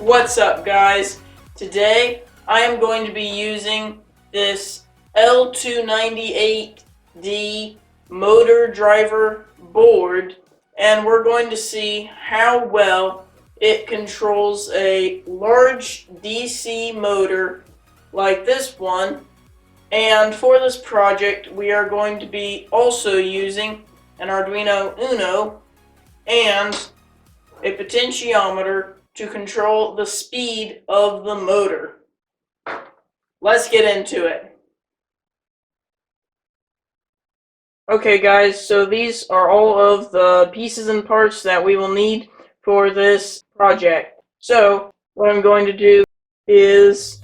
What's up, guys? Today I am going to be using this L298D motor driver board, and we're going to see how well it controls a large DC motor like this one. And for this project we are going to be also using an Arduino Uno and a potentiometer to control the speed of the motor. Let's get into it. Okay guys, so these are all of the pieces and parts that we will need for this project. So what I'm going to do is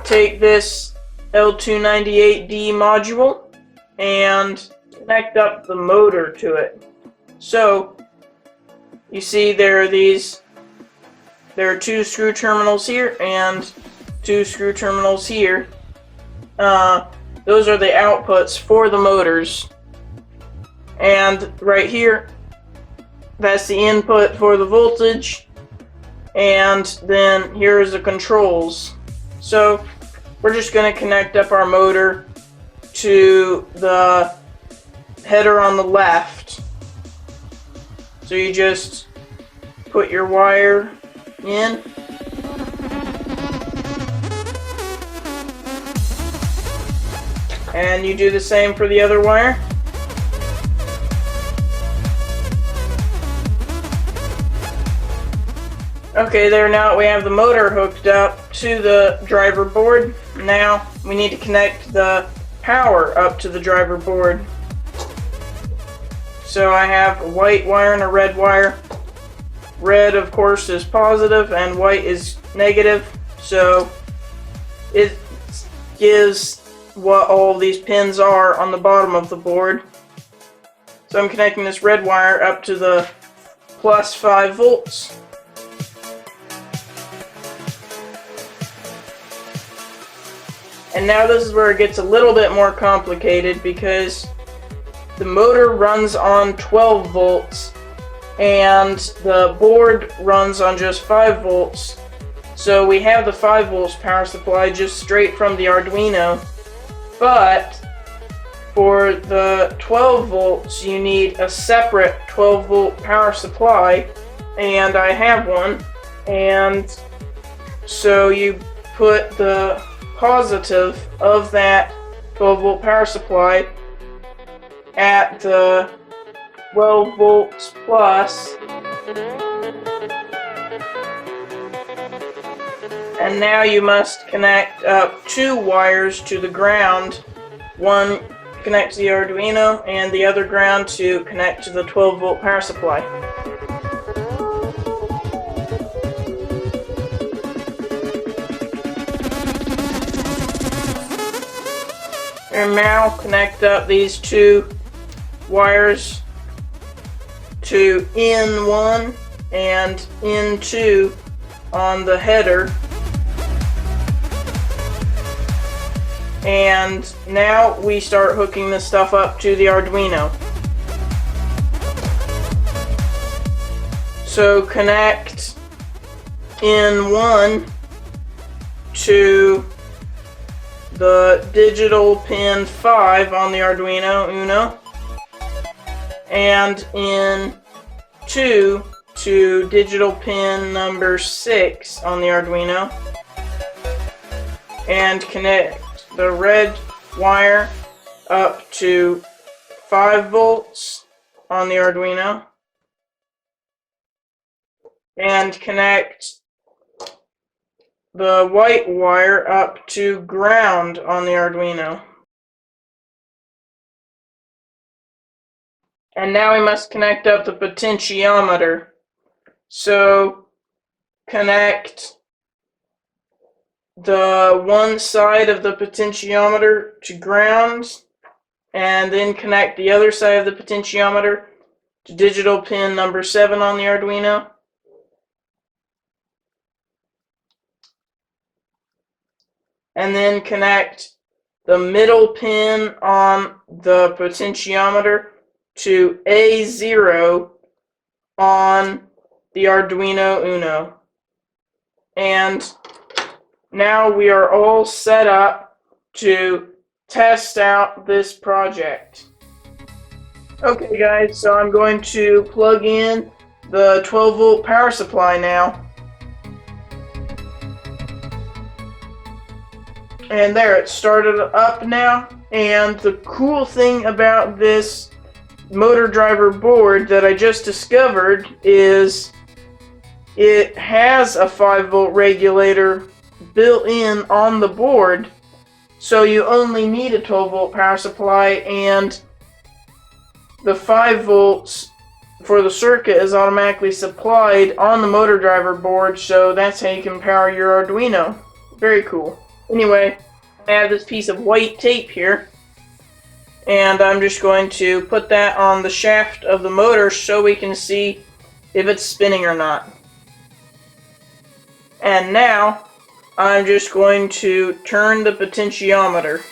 take this L298D module and connect up the motor to it. So you see there are two screw terminals here and two screw terminals here. Those are the outputs for the motors. And right here, that's the input for the voltage. And then here's the controls. So we're just going to connect up our motor to the header on the left. So you just put your wire in, and you do the same for the other wire. Okay, there, now we have the motor hooked up to the driver board. Now we need to connect the power up to the driver board. So I have a white wire and a red wire. Red, of course, is positive and white is negative, so it gives what all these pins are on the bottom of the board. So I'm connecting this red wire up to the plus 5 volts. And now this is where it gets a little bit more complicated, because the motor runs on 12 volts and the board runs on just 5 volts. So we have the 5 volts power supply just straight from the Arduino, but for the 12 volts you need a separate 12 volt power supply, and I have one. And so you put the positive of that 12 volt power supply at the 12 volts plus, and now you must connect up 2 wires to the ground. One connects to the Arduino and the other ground to connect to the 12 volt power supply. And now connect up these 2 wires to N1 and N2 on the header. And now we start hooking this stuff up to the Arduino. So connect N1 to the digital pin 5 on the Arduino Uno, and in 2 to digital pin number 6 on the Arduino, and connect the red wire up to 5 volts on the Arduino, and connect the white wire up to ground on the Arduino. And now we must connect up the potentiometer. So connect the one side of the potentiometer to ground, and then connect the other side of the potentiometer to digital pin number 7 on the Arduino. And then connect the middle pin on the potentiometer to A0 on the Arduino Uno. And now we are all set up to test out this project. Okay guys, so I'm going to plug in the 12-volt power supply now. And there, it started up now. And the cool thing about this motor driver board that I just discovered is it has a 5-volt regulator built in on the board, so you only need a 12-volt power supply, and the 5 volts for the circuit is automatically supplied on the motor driver board, so that's how you can power your Arduino. Very cool. Anyway, I have this piece of white tape here, and I'm just going to put that on the shaft of the motor so we can see if it's spinning or not. And now I'm just going to turn the potentiometer.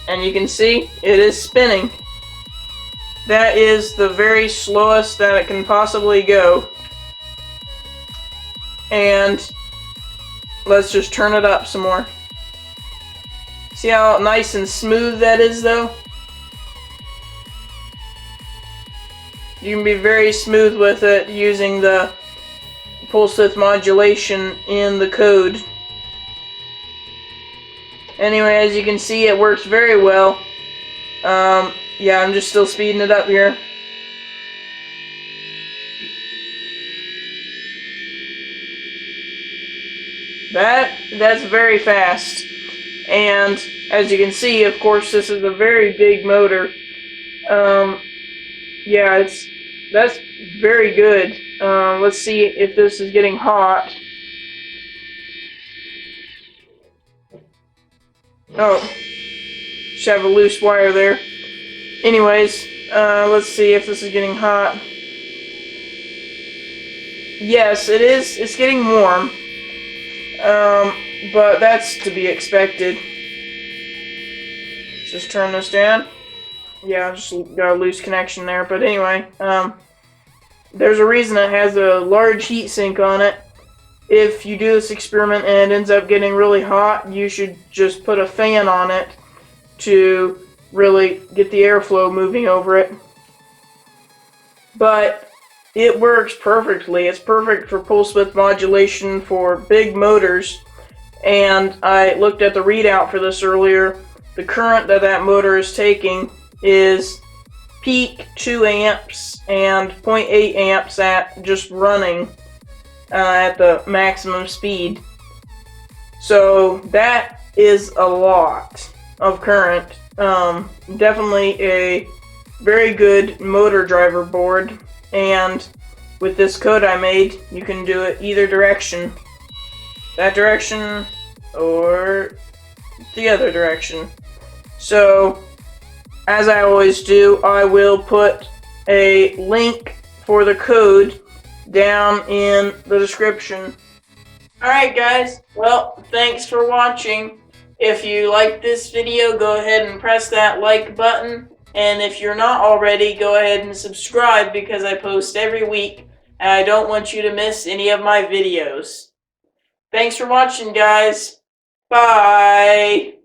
And you can see it is spinning. That is the very slowest that it can possibly go. And let's just turn it up some more. See how nice and smooth that is, though? You can be very smooth with it using the pulse width modulation in the code. Anyway, as you can see, it works very well. Yeah, I'm just still speeding it up here. That's very fast. And as you can see, of course, this is a very big motor. Yeah, that's very good. Let's see if this is getting hot. Oh, just have a loose wire there. Anyways, let's see if this is getting hot. Yes, it is. It's getting warm. But that's to be expected. Let's just turn this down. Yeah, I just got a loose connection there. But anyway, there's a reason it has a large heat sink on it. If you do this experiment and it ends up getting really hot, you should just put a fan on it to really get the airflow moving over it. But it works perfectly. It's perfect for pulse width modulation for big motors. And I looked at the readout for this earlier. The current that motor is taking is peak 2 amps and 0.8 amps at just running at the maximum speed. So that is a lot of current. Definitely a very good motor driver board, and with this code I made, you can do it either direction. That direction or the other direction. So, as I always do, I will put a link for the code down in the description. Alright guys, well, thanks for watching. If you like this video, go ahead and press that like button. And if you're not already, go ahead and subscribe because I post every week and I don't want you to miss any of my videos. Thanks for watching, guys. Bye.